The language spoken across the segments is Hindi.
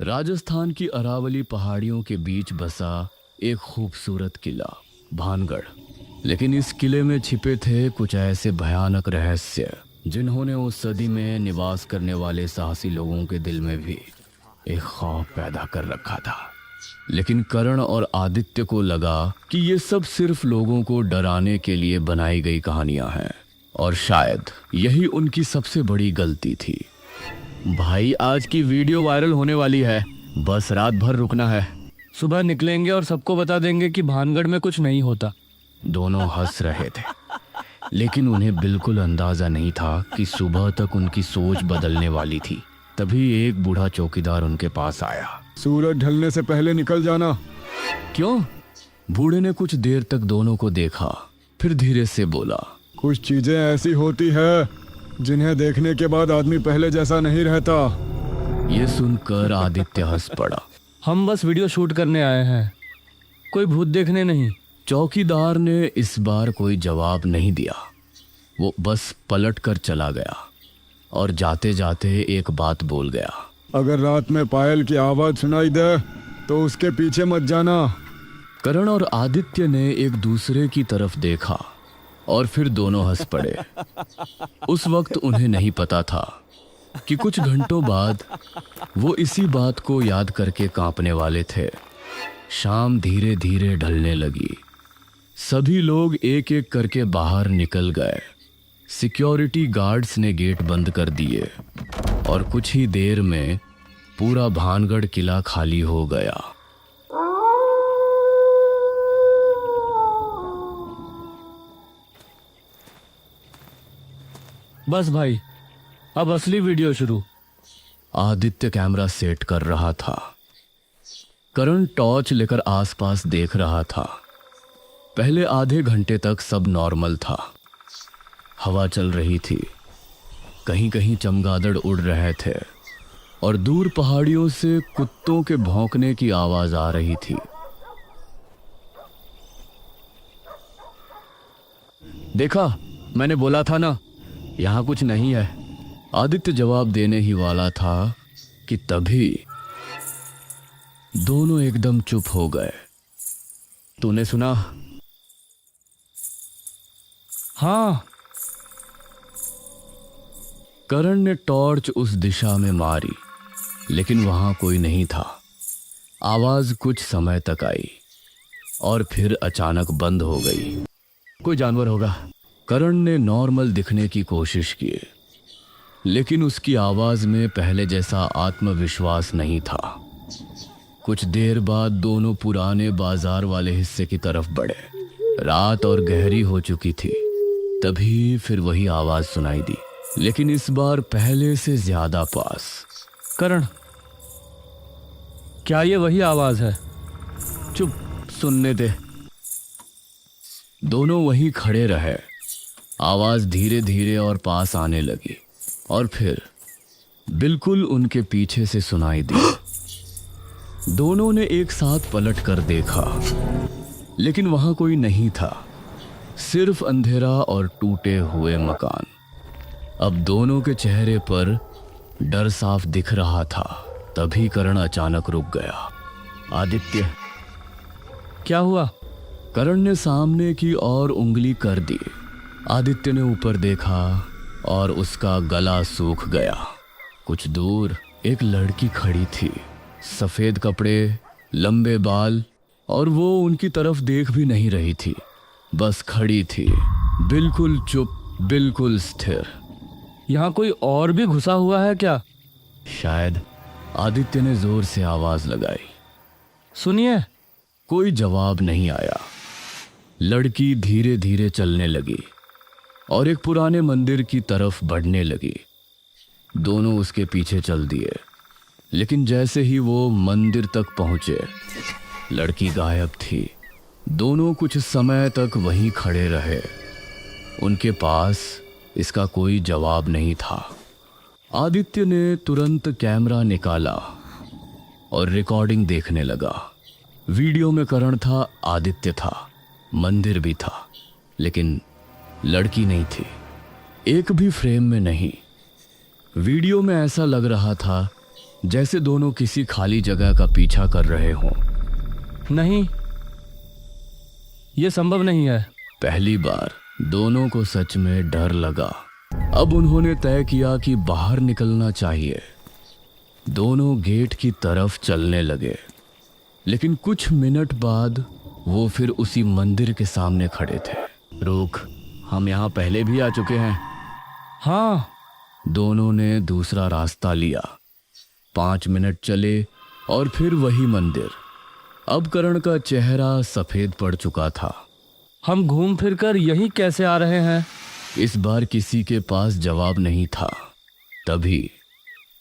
राजस्थान की अरावली पहाड़ियों के बीच बसा एक खूबसूरत किला भानगढ़। लेकिन इस किले में छिपे थे कुछ ऐसे भयानक रहस्य जिन्होंने उस सदी में निवास करने वाले साहसी लोगों के दिल में भी एक खौफ पैदा कर रखा था। लेकिन करण और आदित्य को लगा कि ये सब सिर्फ लोगों को डराने के लिए बनाई गई कहानियां हैं, और शायद यही उनकी सबसे बड़ी गलती थी। भाई, आज की वीडियो वायरल होने वाली है, बस रात भर रुकना है। सुबह निकलेंगे और सबको बता देंगे कि भानगढ़ में कुछ नहीं होता। दोनों हंस रहे थे, लेकिन उन्हें बिल्कुल अंदाजा नहीं था कि सुबह तक उनकी सोच बदलने वाली थी। तभी एक बूढ़ा चौकीदार उनके पास आया। सूरज ढलने से पहले निकल जाना। क्यों? बूढ़े ने कुछ देर तक दोनों को देखा, फिर धीरे से बोला, कुछ चीजें ऐसी होती है जिन्हें देखने के बाद आदमी पहले जैसा नहीं रहता। ये सुनकर आदित्य हंस पड़ा। हम बस वीडियो शूट करने आए हैं, कोई भूत देखने नहीं। चौकीदार ने इस बार कोई जवाब नहीं दिया। वो बस पलट कर चला गया और जाते जाते एक बात बोल गया। अगर रात में पायल की आवाज सुनाई दे तो उसके पीछे मत जाना। करण और आदित्य ने एक दूसरे की तरफ देखा और फिर दोनों हंस पड़े। उस वक्त उन्हें नहीं पता था कि कुछ घंटों बाद वो इसी बात को याद करके कांपने वाले थे। शाम धीरे धीरे ढलने लगी। सभी लोग एक एक करके बाहर निकल गए। सिक्योरिटी गार्ड्स ने गेट बंद कर दिए और कुछ ही देर में पूरा भानगढ़ किला खाली हो गया। बस भाई, अब असली वीडियो शुरू। आदित्य कैमरा सेट कर रहा था। करण टॉर्च लेकर आसपास देख रहा था। पहले आधे घंटे तक सब नॉर्मल था। हवा चल रही थी, कहीं कहीं चमगादड़ उड़ रहे थे और दूर पहाड़ियों से कुत्तों के भौंकने की आवाज आ रही थी। देखा, मैंने बोला था ना, यहां कुछ नहीं है। आदित्य जवाब देने ही वाला था कि तभी दोनों एकदम चुप हो गए। तूने सुना? हाँ। करण ने टॉर्च उस दिशा में मारी, लेकिन वहां कोई नहीं था। आवाज कुछ समय तक आई और फिर अचानक बंद हो गई। कोई जानवर होगा। करण ने नॉर्मल दिखने की कोशिश की, लेकिन उसकी आवाज में पहले जैसा आत्मविश्वास नहीं था। कुछ देर बाद दोनों पुराने बाजार वाले हिस्से की तरफ बढ़े। रात और गहरी हो चुकी थी। तभी फिर वही आवाज सुनाई दी, लेकिन इस बार पहले से ज्यादा पास। करण, क्या ये वही आवाज है? चुप, सुनने दे। दोनों वहीं खड़े रहे। आवाज धीरे धीरे और पास आने लगी और फिर बिल्कुल उनके पीछे से सुनाई दी। दोनों ने एक साथ पलट कर देखा, लेकिन वहां कोई नहीं था, सिर्फ अंधेरा और टूटे हुए मकान। अब दोनों के चेहरे पर डर साफ दिख रहा था। तभी करण अचानक रुक गया। आदित्य। क्या हुआ? करण ने सामने की ओर उंगली कर दी। आदित्य ने ऊपर देखा और उसका गला सूख गया। कुछ दूर एक लड़की खड़ी थी, सफेद कपड़े, लंबे बाल, और वो उनकी तरफ देख भी नहीं रही थी, बस खड़ी थी, बिल्कुल चुप, बिल्कुल स्थिर। यहाँ कोई और भी घुसा हुआ है क्या? शायद। आदित्य ने जोर से आवाज लगाई। सुनिए। कोई जवाब नहीं आया। लड़की धीरे धीरे चलने लगी और एक पुराने मंदिर की तरफ बढ़ने लगी। दोनों उसके पीछे चल दिए, लेकिन जैसे ही वो मंदिर तक पहुंचे, लड़की गायब थी। दोनों कुछ समय तक वहीं खड़े रहे। उनके पास इसका कोई जवाब नहीं था। आदित्य ने तुरंत कैमरा निकाला और रिकॉर्डिंग देखने लगा। वीडियो में करण था, आदित्य था, मंदिर भी था, लेकिन लड़की नहीं थी, एक भी फ्रेम में नहीं। वीडियो में ऐसा लग रहा था जैसे दोनों किसी खाली जगह का पीछा कर रहे हों। नहीं, ये संभव नहीं है। पहली बार दोनों को सच में डर लगा। अब उन्होंने तय किया कि बाहर निकलना चाहिए। दोनों गेट की तरफ चलने लगे, लेकिन कुछ मिनट बाद वो फिर उसी मंदिर के सामने खड़े थे। रुक, हम यहाँ पहले भी आ चुके हैं। हाँ, दोनों ने दूसरा रास्ता लिया। 5 मिनट चले और फिर वही मंदिर। अब करण का चेहरा सफेद पड़ चुका था। हम घूम फिर कर यहीं कैसे आ रहे हैं? इस बार किसी के पास जवाब नहीं था। तभी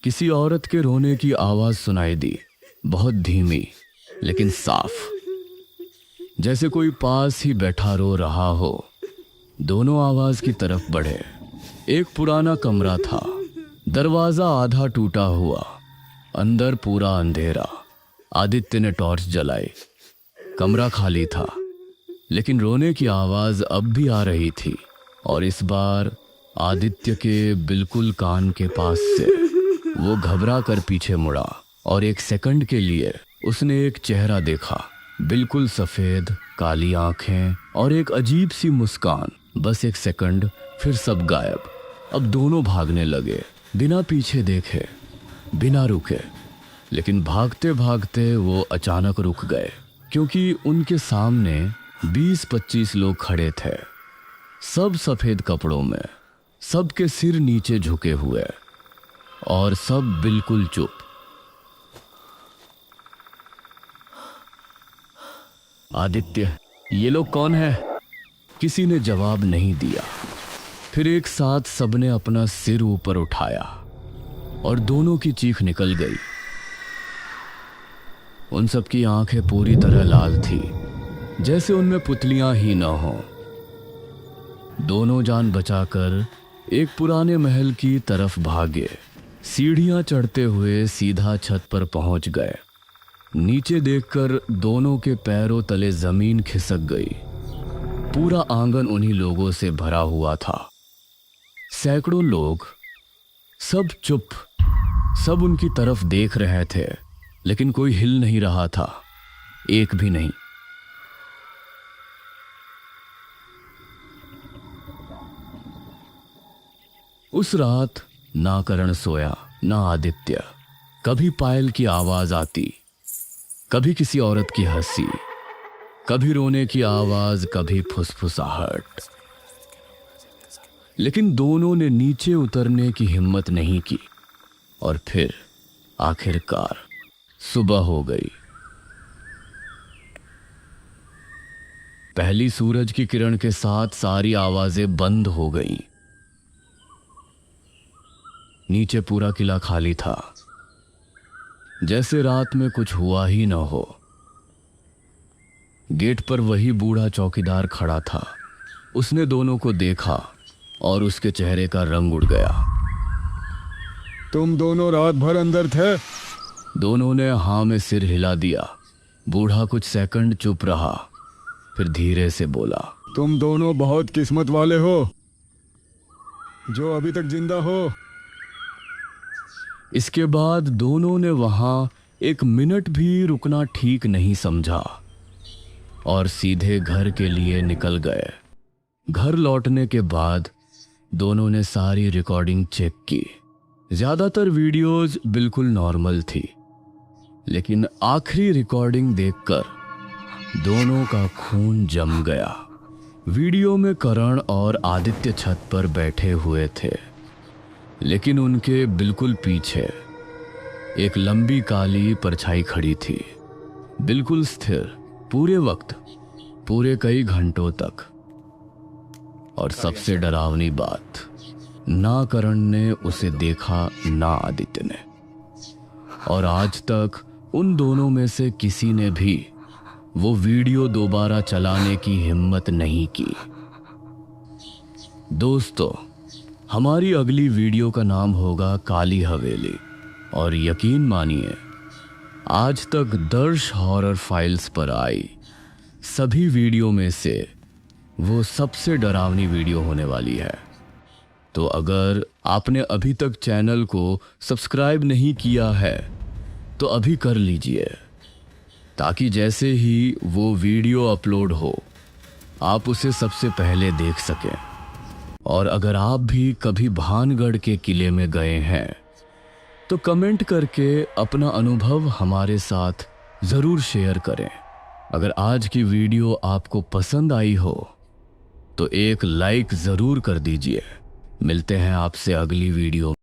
किसी औरत के रोने की आवाज सुनाई दी, बहुत धीमी लेकिन साफ, जैसे कोई पास ही बैठा रो रहा हो। दोनों आवाज की तरफ बढ़े। एक पुराना कमरा था, दरवाजा आधा टूटा हुआ, अंदर पूरा अंधेरा। आदित्य ने टॉर्च जलाई। कमरा खाली था, लेकिन रोने की आवाज अब भी आ रही थी, और इस बार आदित्य के बिल्कुल कान के पास से। वो घबरा कर पीछे मुड़ा और एक सेकंड के लिए उसने एक चेहरा देखा, बिल्कुल सफेद, काली आंखें और एक अजीब सी मुस्कान। बस एक सेकंड, फिर सब गायब। अब दोनों भागने लगे, बिना पीछे देखे, बिना रुके। लेकिन भागते भागते वो अचानक रुक गए, क्योंकि उनके सामने 20-25 लोग खड़े थे, सब सफेद कपड़ों में, सबके सिर नीचे झुके हुए और सब बिल्कुल चुप। आदित्य, ये लोग कौन है? किसी ने जवाब नहीं दिया। फिर एक साथ सबने अपना सिर ऊपर उठाया और दोनों की चीख निकल गई। उन सबकी आंखें पूरी तरह लाल थी, जैसे उनमें पुतलियां ही न हो। दोनों जान बचाकर एक पुराने महल की तरफ भागे। सीढ़ियां चढ़ते हुए सीधा छत पर पहुंच गए। नीचे देखकर दोनों के पैरों तले जमीन खिसक गई। पूरा आंगन उन्हीं लोगों से भरा हुआ था। सैकड़ों लोग, सब चुप, सब उनकी तरफ देख रहे थे, लेकिन कोई हिल नहीं रहा था, एक भी नहीं। उस रात ना करण सोया, ना आदित्य। कभी पायल की आवाज आती, कभी किसी औरत की हंसी, कभी रोने की आवाज, कभी फुसफुसाहट। लेकिन दोनों ने नीचे उतरने की हिम्मत नहीं की। और फिर आखिरकार सुबह हो गई। पहली सूरज की किरण के साथ सारी आवाजें बंद हो गईं। नीचे पूरा किला खाली था, जैसे रात में कुछ हुआ ही न हो। गेट पर वही बूढ़ा चौकीदार खड़ा था। उसने दोनों को देखा और उसके चेहरे का रंग उड़ गया। तुम दोनों रात भर अंदर थे? दोनों ने हाँ में सिर हिला दिया। बूढ़ा कुछ सेकंड चुप रहा, फिर धीरे से बोला, तुम दोनों बहुत किस्मत वाले हो जो अभी तक जिंदा हो। इसके बाद दोनों ने वहां एक मिनट भी रुकना ठीक नहीं समझा और सीधे घर के लिए निकल गए। घर लौटने के बाद दोनों ने सारी रिकॉर्डिंग चेक की। ज्यादातर वीडियोस बिल्कुल नॉर्मल थी, लेकिन आखिरी रिकॉर्डिंग देखकर दोनों का खून जम गया। वीडियो में करण और आदित्य छत पर बैठे हुए थे, लेकिन उनके बिल्कुल पीछे एक लंबी काली परछाई खड़ी थी, बिल्कुल स्थिर, पूरे वक्त, पूरे कई घंटों तक। और सबसे डरावनी बात, ना करण ने उसे देखा, ना आदित्य ने। और आज तक उन दोनों में से किसी ने भी वो वीडियो दोबारा चलाने की हिम्मत नहीं की। दोस्तों, हमारी अगली वीडियो का नाम होगा काली हवेली। और यकीन मानिए, आज तक दर्श हॉरर फाइल्स पर आई सभी वीडियो में से वो सबसे डरावनी वीडियो होने वाली है। तो अगर आपने अभी तक चैनल को सब्सक्राइब नहीं किया है तो अभी कर लीजिए, ताकि जैसे ही वो वीडियो अपलोड हो आप उसे सबसे पहले देख सकें। और अगर आप भी कभी भानगढ़ के किले में गए हैं तो कमेंट करके अपना अनुभव हमारे साथ ज़रूर शेयर करें। अगर आज की वीडियो आपको पसंद आई हो तो एक लाइक ज़रूर कर दीजिए। मिलते हैं आपसे अगली वीडियो